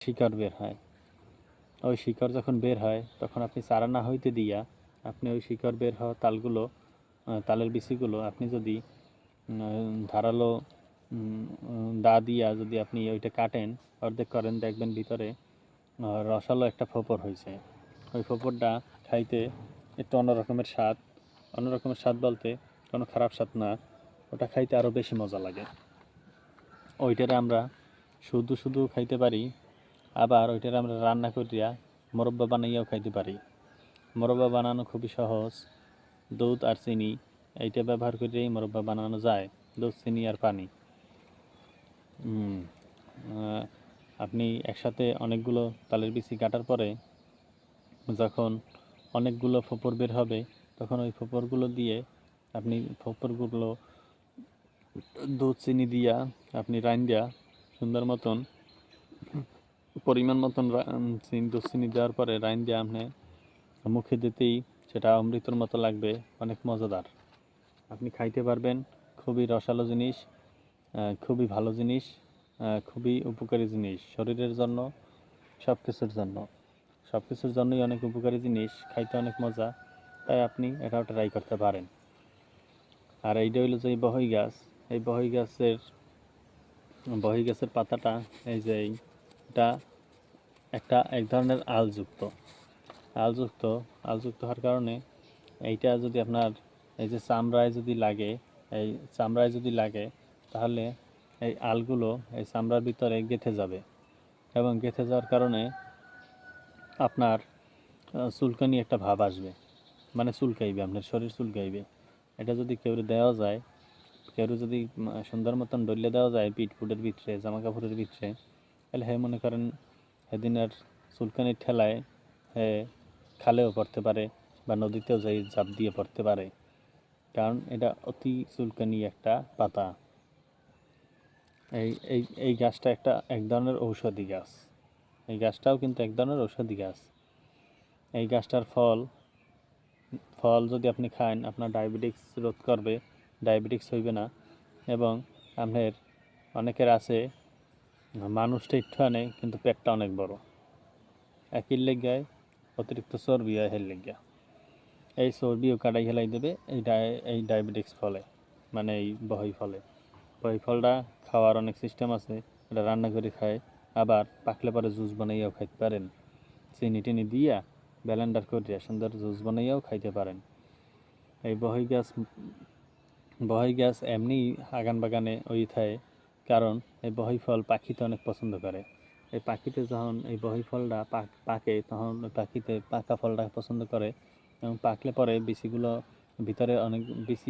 শিকড় বের হয়। ওই শিকড় যখন বের হয় তখন আপনি চারা না হইতে দিয়া আপনি ওই শিকড় বের হওয়া তালের বিচিগুলো আপনি যদি ধারালো দা দিয়া যদি আপনি ওইটা কাটেন, অর্ধেক করেন, দেখবেন ভিতরে রসালো একটা ফোপর হয়েছে। ওই ফোপরটা খাইতে একটু অন্যরকমের স্বাদ বলতে কোনো খারাপ স্বাদ না, ওটা খাইতে আরও বেশি মজা লাগে। ওইটারে আমরা শুধু খাইতে পারি, আবার ওইটারে আমরা রান্না করিয়া মোরব্বা বানাইয়াও খাইতে পারি। মোরব্বা বানানো খুবই সহজ। দুধ আর চিনি এইটা ব্যবহার করেই মোরব্বা বানানো যায়। দুধ, চিনি আর পানি। আপনি একসাথে অনেকগুলো তালের বিচি কাটার পরে যখন অনেকগুলো ফোপর বের হবে তখন ওই ফোপরগুলো দিয়ে আপনি ফোপরগুলো দুধ চিনি দিয়া আপনি রাইন্দা সুন্দর মতন পরিমাণ মতন দুধ চিনি দেওয়ার পরে রাইন্দা আপনি মুখে দিতেই সেটা অমৃতর মতো লাগবে, অনেক মজাদার। আপনি খাইতে পারবেন। খুবই রসালো জিনিস, খুবই ভালো জিনিস, খুবই উপকারী জিনিস শরীরের জন্য, সব কিছুর জন্যই অনেক উপকারী জিনিস, খাইতে অনেক মজা। তাই আপনি এটাও ট্রাই করতে পারেন। আর এইটা হইলো যে বহই গাছ, এই বহই গাছের পাতাটা এই যে এটা এক ধরনের আলযুক্ত হওয়ার কারণে এইটা যদি আপনার এই যে চামড়ায় যদি লাগে তাহলে এই আলগুলো এই চামড়ার ভিতরে গেঁথে যাবে, এবং গেঁথে যাওয়ার কারণে আপনার চুলকানি একটা ভাব আসবে, মানে চুলকাইবে, আপনার শরীর চুলকাইবে। এটা যদি কেউ দেওয়া যায়, কেউ যদি সুন্দর মতন ডলে দেওয়া যায় পিঠপুটের ভিতরে, জামা কাপড়ের ভিতরে, তাহলে মনে করেন সেদিনের চুলকানির ঠেলায় খালেও পড়তে পারে বা নদীতেও যাই ঝাঁপ দিয়ে পড়তে পারে, কারণ এটা অতি চুলকানি একটা পাতা। এই গাছটা এক ধরনের ঔষধি গাছ। এই গাছটাও কিন্তু এক ধরনের ঔষধি গাছ। এই গাছটার ফল যদি আপনি খান, আপনার ডায়াবেটিস রোধ করবে, ডায়াবেটিস হইবে না। এবং আপনার অনেকের আছে মানুষটা একটু আনে কিন্তু পেটটা অনেক বড়, একই লেগায় অতিরিক্ত চর্বি হয়, লেগা এই চর্বিও কাটাই হেলাই দেবে এই ডায়াবেটিস ফলে, মানে এই বহই ফলটা খাওয়ার অনেক সিস্টেম আছে। এটা রান্না করে খায়, আবার পাকলে পরে জুস বানাইয়াও খাইতে পারেন। চিনি টিনি দিয়া ব্লেন্ডার করিয়া সুন্দর জুস বানাইয়াও খাইতে পারেন। এই বহই গাছ এমনি আগান বাগানে থাকে, কারণ এই বহই ফল পাখিতে অনেক পছন্দ করে। এই পাখিতে যখন এই বহই ফলটা পাকে তখন পাখিতে পাকা ফলটা পছন্দ করে, এবং পাকলে পরে বিচিগুলো ভিতরে অনেক বিচি